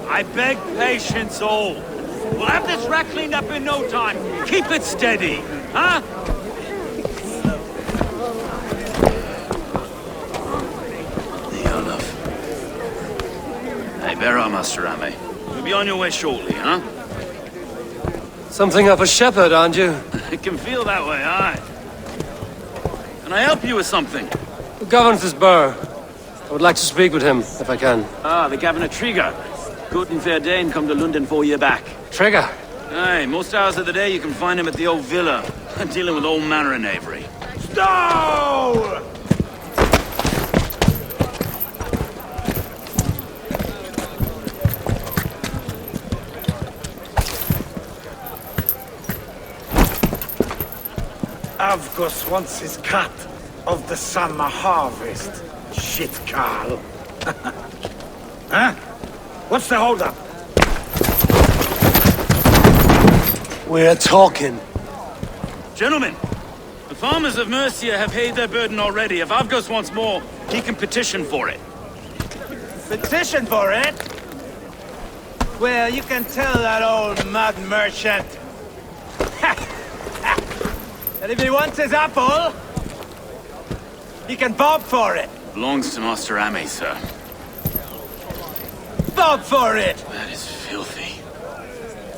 I beg patience, all. We'll have this rat cleaned up in no time. Keep it steady, huh? Hey, bear up, Master Ame. You'll be on your way shortly, huh? Something of a shepherd, aren't you? It can feel that way, aye. Can I help you with something? Who governs this burr? I would like to speak with him, if I can. Ah, the Governor Trigger. Good and fair Dane come to London 4 year back. Trigger? Aye, most hours of the day you can find him at the old villa, dealing with all manner of knavery. Stow! Avgos wants his cut of the summer harvest. Shit, Carl. Huh? What's the holdup? We're talking. Gentlemen, the farmers of Mercia have paid their burden already. If Avgos wants more, he can petition for it. Petition for it? Well, you can tell that old mud merchant. And if he wants his apple, he can bob for it. Belongs to Master Ame, sir. Bob for it! That is filthy.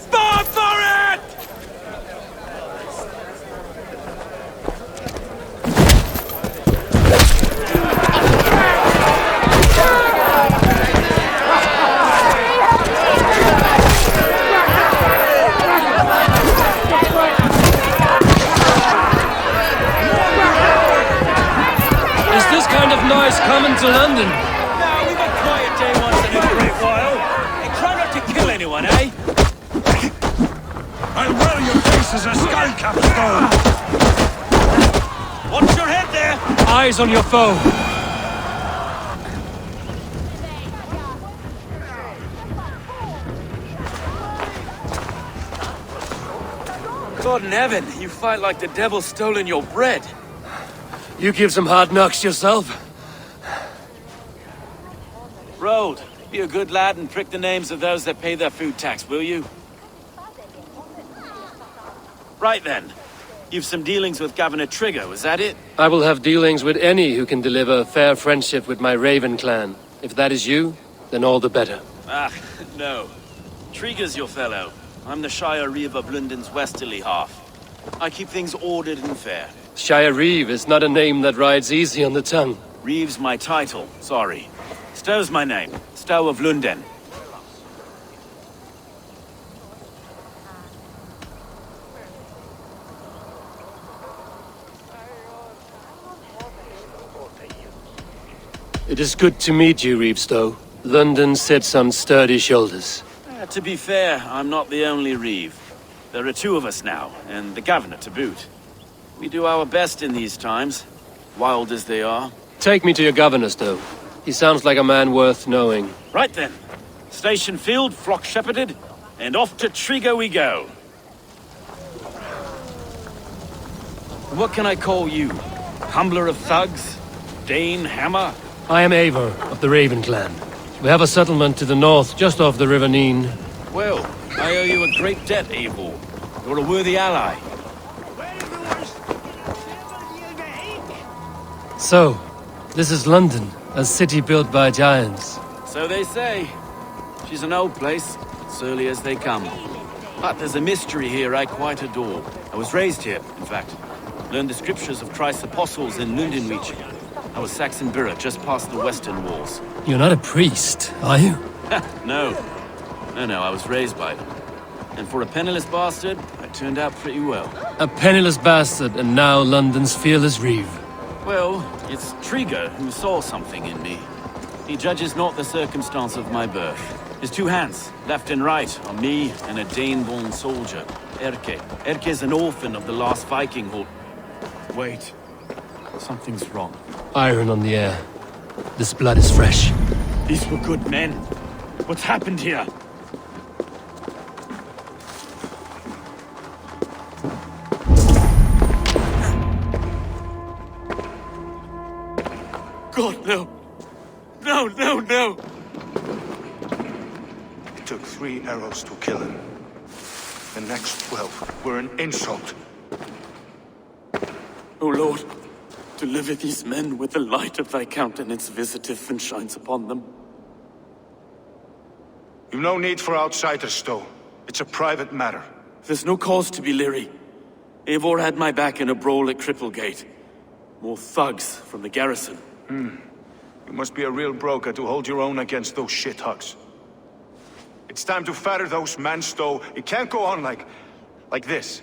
Bob for it! Is this kind of noise coming to London? Now, we've a quiet day once in a great while. And try not to kill anyone, eh? I'll roll your face as a skull capstone! Watch your head there! Eyes on your foe. God in heaven, you fight like the devil stolen your bread. You give some hard knocks yourself. Road, be a good lad and prick the names of those that pay their food tax, will you? Right then. You've some dealings with Governor Trigger, was that it? I will have dealings with any who can deliver fair friendship with my Raven clan. If that is you, then all the better. Ah, no. Trigger's your fellow. I'm the Shire Reeve of London's westerly half. I keep things ordered and fair. Shire Reeve is not a name that rides easy on the tongue. Reeve's my title, sorry. Stow's my name. Stow of London. It is good to meet you, Reevestow. London sits on sturdy shoulders. To be fair, I'm not the only Reeve. There are two of us now, and the Governor to boot. We do our best in these times, wild as they are. Take me to your governor, Stow. He sounds like a man worth knowing. Right then. Station field, flock shepherded, and off to Trigger we go. What can I call you? Humbler of thugs? Dane Hammer? I am Eivor of the Raven clan. We have a settlement to the north, just off the River Neen. Well, I owe you a great debt, Eivor. You're a worthy ally. So, this is London, a city built by giants. So they say. She's an old place, surly as they come. But there's a mystery here I quite adore. I was raised here, in fact. Learned the scriptures of Christ's apostles in London region. I was Saxon Borough, just past the western walls. You're not a priest, are you? No. No, I was raised by them. And for a penniless bastard, I turned out pretty well. A penniless bastard, and now London's fearless Reeve. Well, it's Trigger who saw something in me. He judges not the circumstance of my birth. His two hands, left and right, on me and a Dane-born soldier, Erke. Erke's an orphan of the last Viking who... Wait. Something's wrong. Iron on the air. This blood is fresh. These were good men. What's happened here? God, no. No. It took 3 arrows to kill him. The next 12 were an insult. O Lord, deliver these men with the light of thy countenance visiteth and shines upon them. You've no need for outsiders, though. It's a private matter. There's no cause to be leery. Eivor had my back in a brawl at Cripplegate. More thugs from the garrison. You must be a real broker to hold your own against those shithugs. It's time to fetter those men, Stowe. It can't go on like this.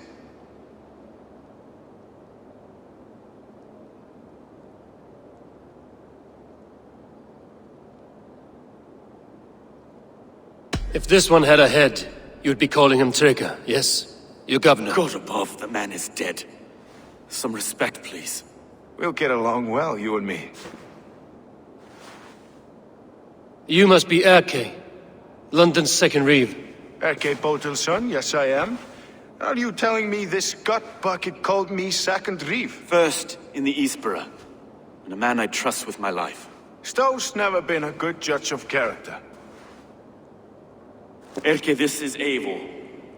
If this one had a head, you'd be calling him Trigger, yes? Your governor. God above, the man is dead. Some respect, please. We'll get along well, you and me. You must be Erke, London's second reeve. Erke Botelson, yes I am. Are you telling me this gut bucket called me second reeve? First in the Eastborough, and a man I trust with my life. Stowe's never been a good judge of character. Erke, this is Eivor.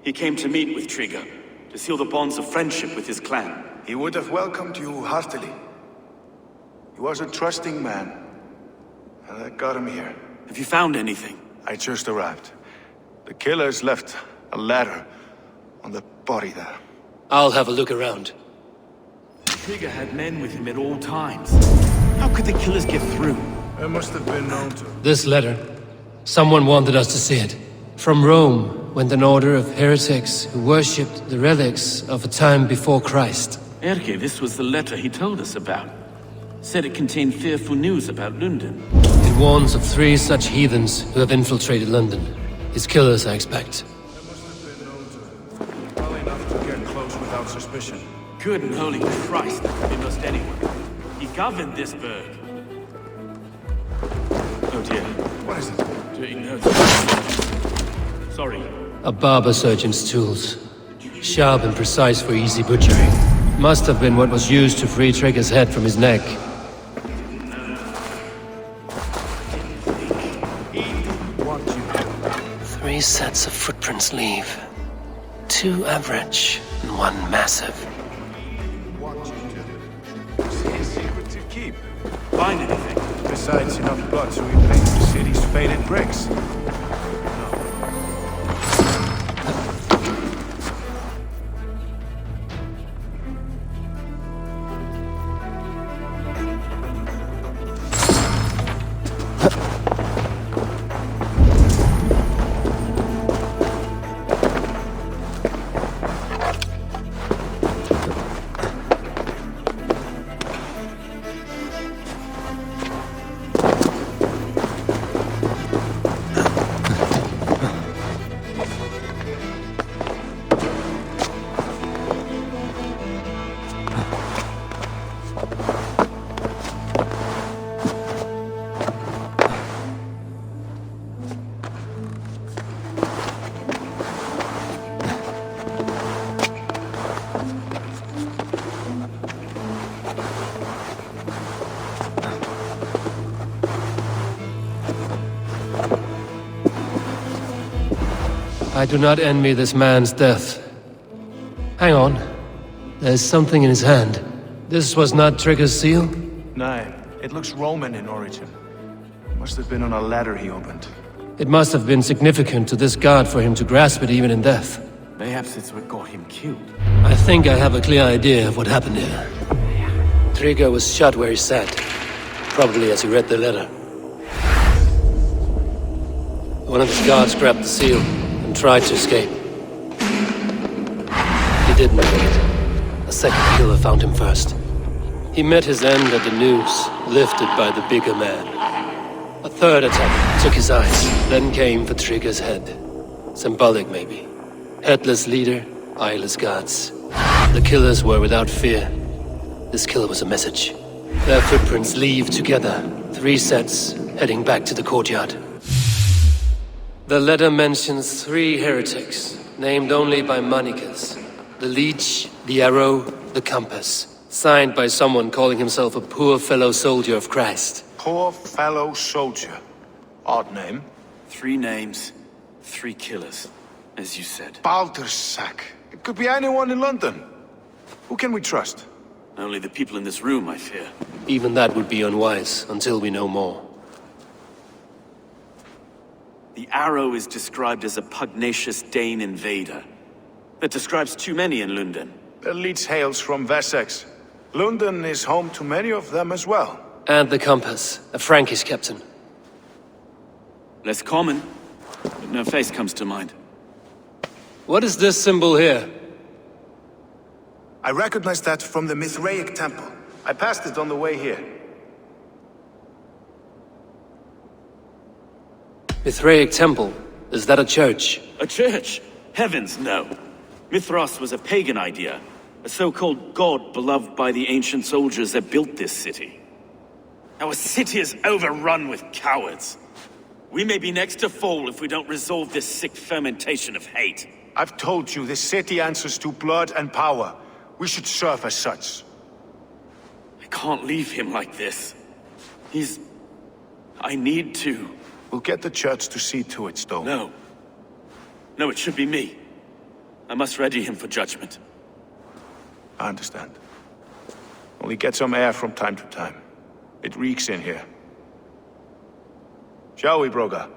He came to meet with Trigger, to seal the bonds of friendship with his clan. He would have welcomed you heartily. He was a trusting man, and that got him here. Have you found anything? I just arrived. The killers left a ladder on the body there. I'll have a look around. Trigger had men with him at all times. How could the killers get through? There must have been known to. This letter. Someone wanted us to see it. From Rome went an order of heretics who worshipped the relics of a time before Christ. Erke, this was the letter he told us about. Said it contained fearful news about London. It warns of 3 such heathens who have infiltrated London. His killers, I expect. There must have been known to. Well enough to get close without suspicion. Good and holy Christ, he must anyone. He governed this burg. Oh dear. What is it? Dirty notes. Sorry. A barber surgeon's tools. Sharp and precise for easy butchery. Must have been what was used to free Trigger's head from his neck. Want you. 3 sets of footprints leave. 2 average and 1 massive. Want you to. See a secret to keep. Find anything? Besides enough blood to repaint the city's faded bricks. I do not envy this man's death. Hang on. There's something in his hand. This was not Trigger's seal? No, it looks Roman in origin. Must have been on a ladder he opened. It must have been significant to this god for him to grasp it even in death. Perhaps it's what got him killed. I think I have a clear idea of what happened here. Trigger was shot where he sat. Probably as he read the letter. One of his guards grabbed the seal and tried to escape. He didn't make it. A second killer found him first. He met his end at the noose, lifted by the bigger man. A third attack took his eyes, then came for Trigger's head. Symbolic, maybe. Headless leader, eyeless guards. The killers were without fear. This killer was a message. Their footprints leave together, 3 sets, heading back to the courtyard. The letter mentions 3 heretics, named only by monikers. The leech, the arrow, the compass. Signed by someone calling himself a poor fellow soldier of Christ. Poor fellow soldier. Odd name. 3 names, 3 killers, as you said. Baldersack. It could be anyone in London. Who can we trust? Only the people in this room, I fear. Even that would be unwise, until we know more. The Arrow is described as a pugnacious Dane invader. That describes too many in London. The leech hails from Wessex. London is home to many of them as well. And the compass, a Frankish captain. Less common, but no face comes to mind. What is this symbol here? I recognize that from the Mithraic temple. I passed it on the way here. Mithraic temple? Is that a church? A church? Heavens, no. Mithras was a pagan idea. A so-called god beloved by the ancient soldiers that built this city. Our city is overrun with cowards. We may be next to fall if we don't resolve this sick fermentation of hate. I've told you, this city answers to blood and power. We should serve as such. I can't leave him like this. I need to. We'll get the church to see to it, Stone. No. No, it should be me. I must ready him for judgment. I understand. Only get some air from time to time. It reeks in here. Shall we, Broga?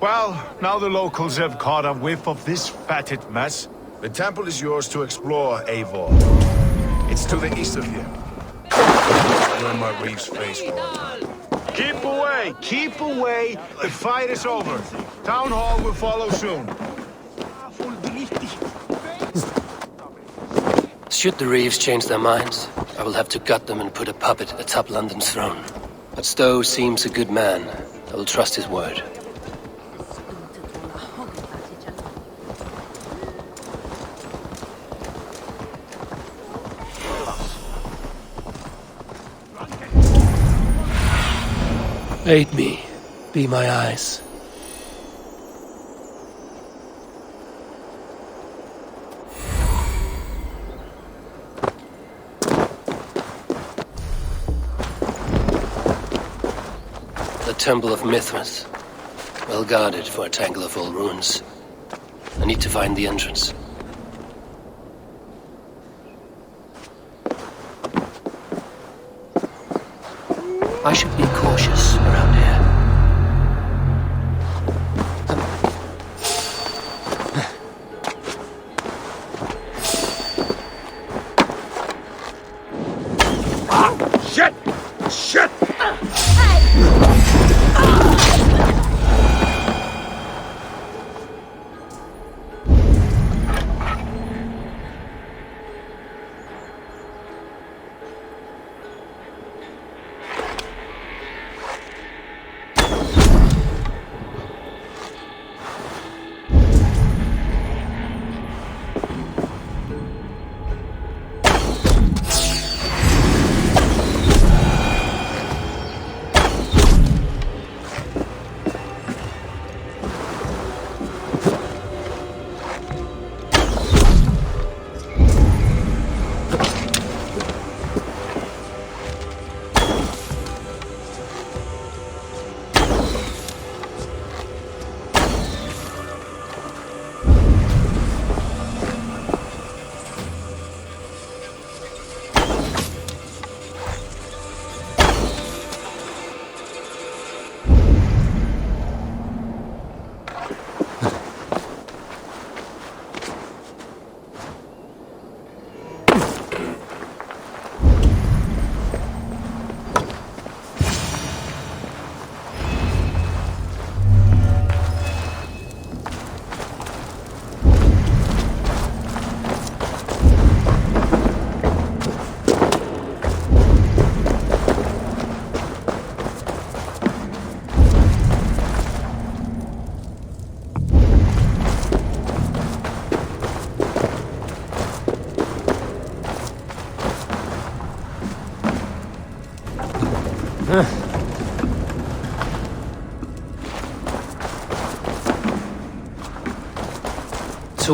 Well, now the locals have caught a whiff of this fatted mess. The temple is yours to explore, Eivor. It's to the east of here. Where my reef's face was. Keep away! Keep away! The fight is over. Town hall will follow soon. Should the Reeves change their minds, I will have to gut them and put a puppet atop London's throne. But Stowe seems a good man. I will trust his word. Aid me. Be my eyes. The Temple of Mithras. Well guarded for a tangle of old ruins. I need to find the entrance. I should be cautious around here. Shit! Shit!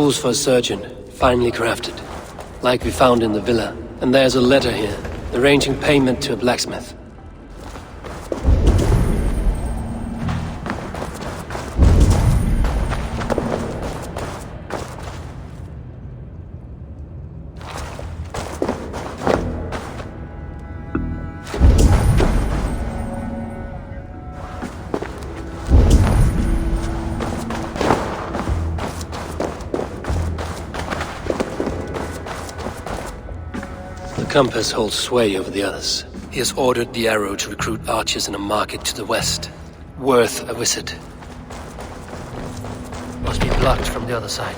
tools for a surgeon, finely crafted. Like we found in the villa. And there's a letter here, arranging payment to a blacksmith. The compass holds sway over the others. He has ordered the arrow to recruit archers in a market to the west. Worth a visit. Must be blocked from the other side.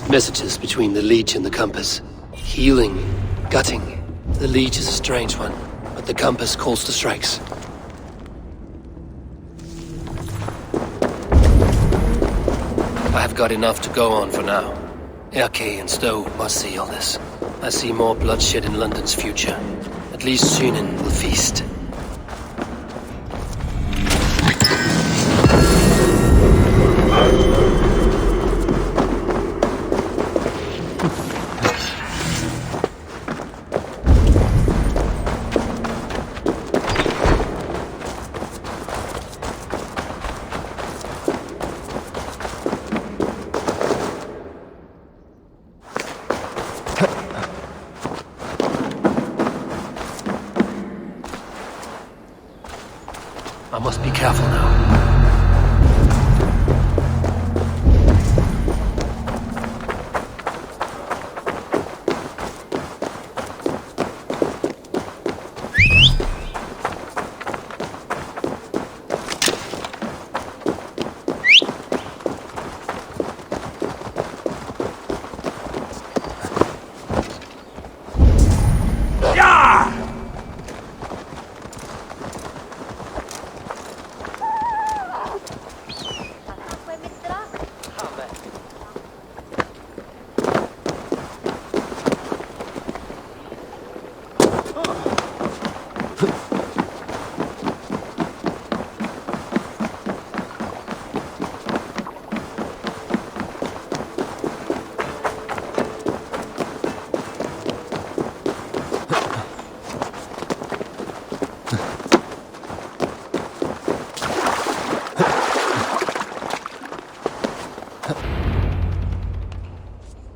Messages between the leech and the compass. Healing, gutting. The leech is a strange one, but the compass calls to strikes. I have got enough to go on for now. Erke and Stowe must see all this. I see more bloodshed in London's future. At least Sunan will feast. I must be careful now.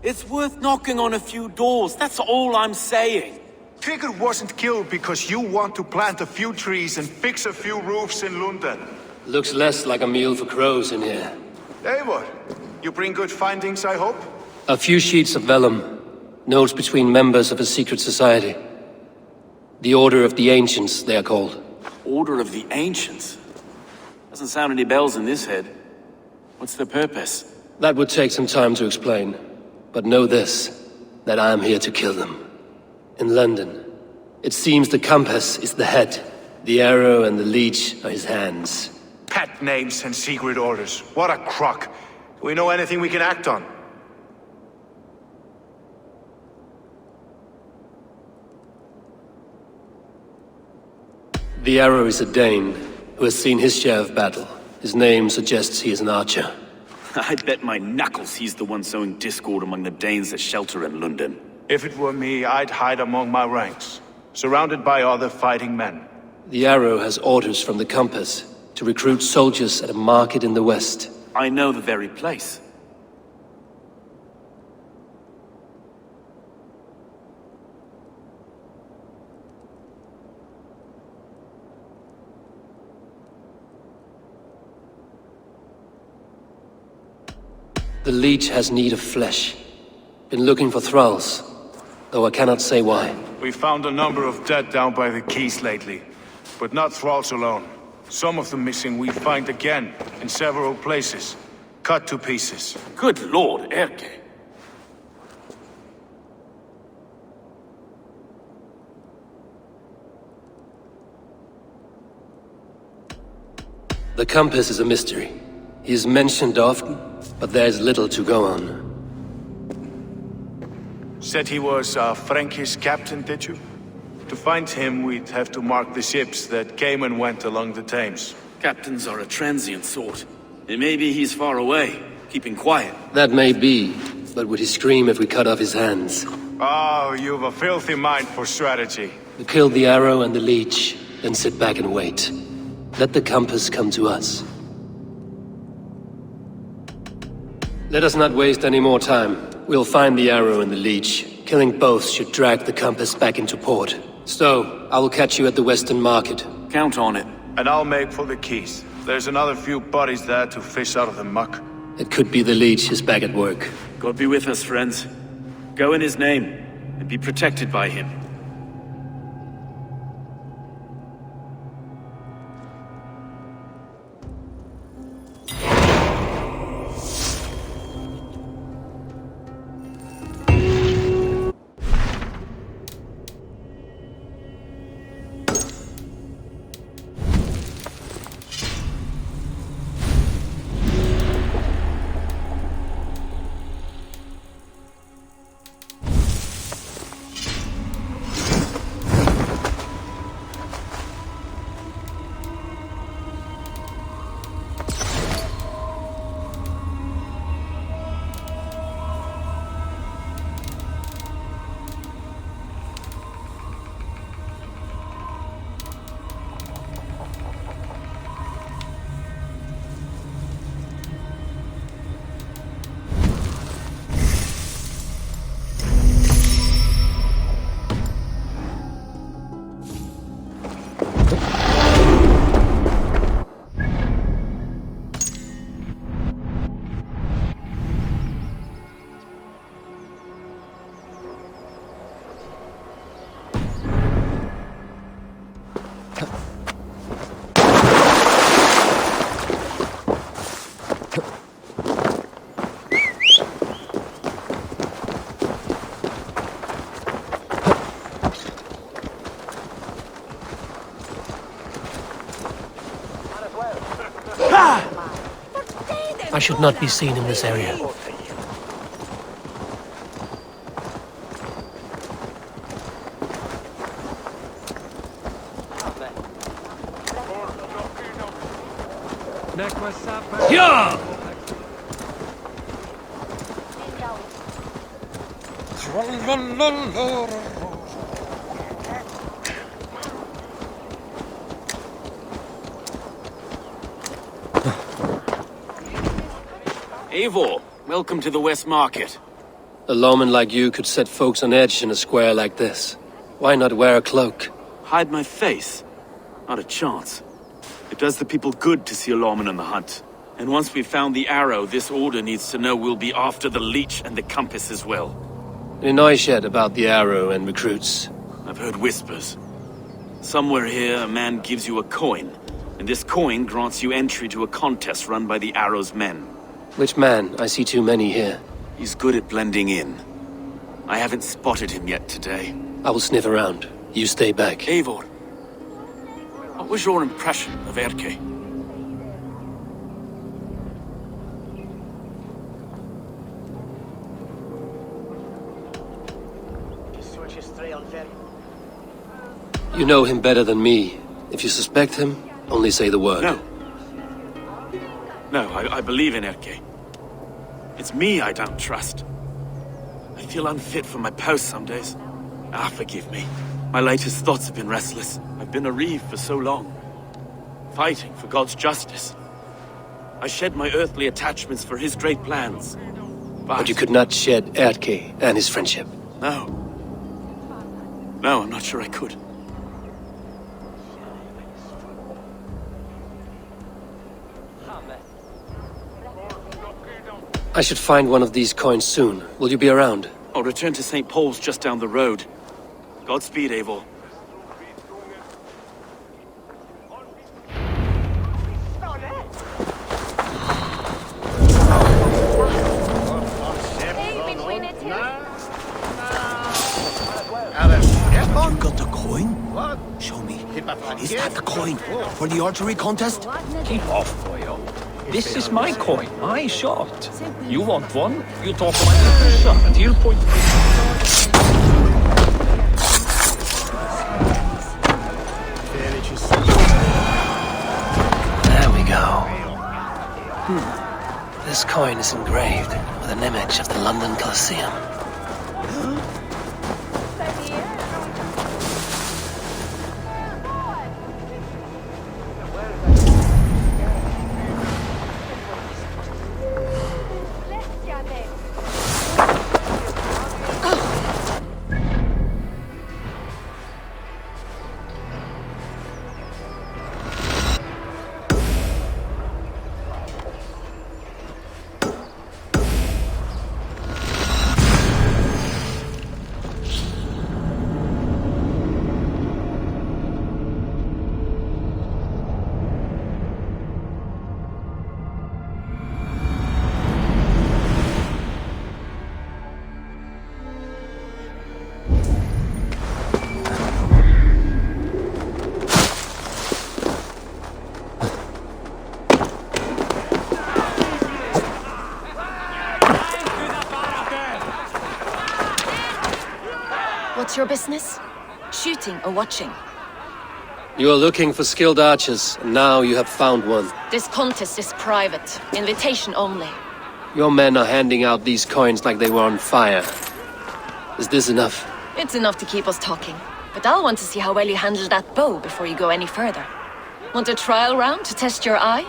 It's worth knocking on a few doors, that's all I'm saying. Trigger wasn't killed because you want to plant a few trees and fix a few roofs in London. Looks less like a meal for crows in here. Eivor, you bring good findings, I hope? A few sheets of vellum. Notes between members of a secret society. The Order of the Ancients, they are called. Order of the Ancients? Doesn't sound any bells in this head. What's the purpose? That would take some time to explain. But know this, that I am here to kill them. In London, it seems the compass is the head. The arrow and the leech are his hands. Pet names and secret orders. What a crock. Do we know anything we can act on? The arrow is a Dane, who has seen his share of battle. His name suggests he is an archer. I bet my knuckles he's the one sowing discord among the Danes that shelter in London. If it were me, I'd hide among my ranks, surrounded by other fighting men. The arrow has orders from the compass to recruit soldiers at a market in the west. I know the very place. The leech has need of flesh. Been looking for thralls. though I cannot say why. We found a number of dead down by the quays lately, but not thralls alone. Some of the missing we find again in several places, cut to pieces. Good lord, Erke. The compass is a mystery. He is mentioned often, but there's little to go on. Said he was a Frankish captain, did you? To find him, we'd have to mark the ships that came and went along the Thames. Captains are a transient sort. And maybe he's far away, keeping quiet. That may be, but would he scream if we cut off his hands? Oh, you've a filthy mind for strategy. We kill the arrow and the leech, then sit back and wait. Let the compass come to us. Let us not waste any more time. We'll find the arrow and the leech. Killing both should drag the compass back into port. Stowe, I will catch you at the Western Market. Count on it. And I'll make for the quays. There's another few bodies there to fish out of the muck. It could be the leech is back at work. God be with us, friends. Go in his name, and be protected by him. I should not be seen in this area. Yeah! Eivor, welcome to the West Market. A lawman like you could set folks on edge in a square like this. Why not wear a cloak? Hide my face? Not a chance. It does the people good to see a lawman on the hunt. And once we've found the arrow, this order needs to know we'll be after the leech and the compass as well. Any noise yet about the arrow and recruits? I've heard whispers. Somewhere here, a man gives you a coin, and this coin grants you entry to a contest run by the arrow's men. Which man? I see too many here. He's good at blending in. I haven't spotted him yet today. I will sniff around. You stay back. Eivor, what was your impression of Erke? You know him better than me. If you suspect him, only say the word. No, I believe in Erke. It's me I don't trust. I feel unfit for my post some days. Forgive me. My latest thoughts have been restless. I've been a reeve for so long, fighting for God's justice. I shed my earthly attachments for his great plans. But you could not shed Erke and his friendship. No. No, I'm not sure I could. I should find one of these coins soon. Will you be around? I'll return to St. Paul's just down the road. Godspeed, Eivor. You got the coin? Show me. Is that the coin for the archery contest? Keep off, boyo. This is my coin, my shot. You want one? You talk to my officer, and he'll point. There we go. This coin is engraved with an image of the London Colosseum. What's your business? Shooting or watching? You are looking for skilled archers, and now you have found one. This contest is private. Invitation only. Your men are handing out these coins like they were on fire. Is this enough? It's enough to keep us talking. But I'll want to see how well you handle that bow before you go any further. Want a trial round to test your eye?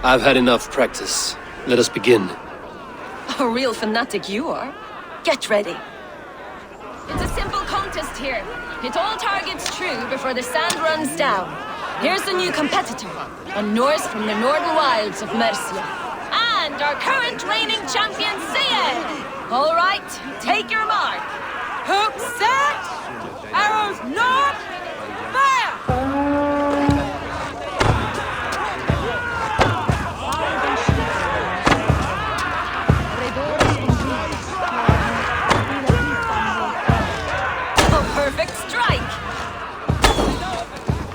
I've had enough practice. Let us begin. A real fanatic you are. Get ready. It's a simple contest here. Hit all targets true before the sand runs down. Here's the new competitor, a Norse from the northern wilds of Mercia. And our current reigning champion, Sia! All right, take your mark. Hook set! Arrows north! Fire! Perfect strike!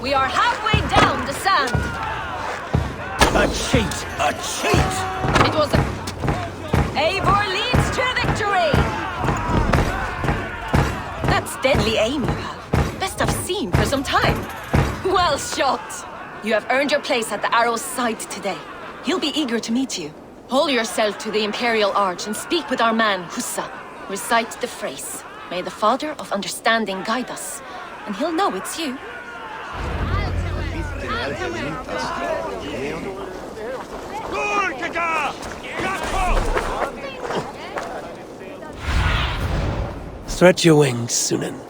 We are halfway down the sand. A cheat! A cheat! It was a... Eivor leads to victory! That's deadly aim you have. Best I've seen for some time. Well shot! You have earned your place at the arrow's side today. He'll be eager to meet you. Hold yourself to the Imperial Arch and speak with our man, Hussa. Recite the phrase. May the Father of Understanding guide us, and he'll know it's you. Stretch your wings, Sunan.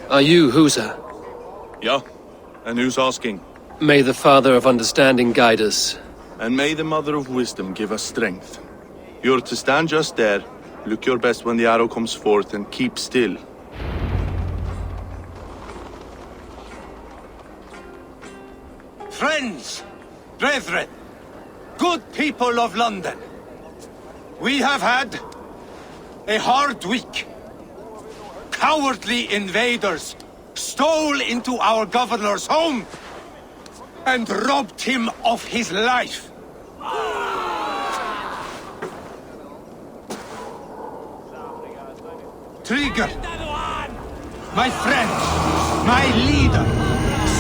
Are you Husa? Yeah, and who's asking? May the Father of Understanding guide us. And may the Mother of Wisdom give us strength. You're to stand just there, look your best when the arrow comes forth, and keep still. Friends, brethren, good people of London, we have had a hard week. Cowardly invaders stole into our governor's home and robbed him of his life. Trigger, my friend, my leader,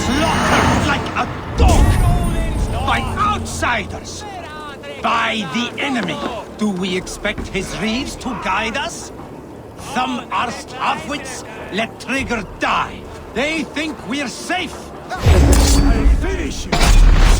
slaughtered like a dog by outsiders, by the enemy. Do we expect his reeves to guide us? Some arsed halfwits let Trigger die. They think we're safe. I'll finish you.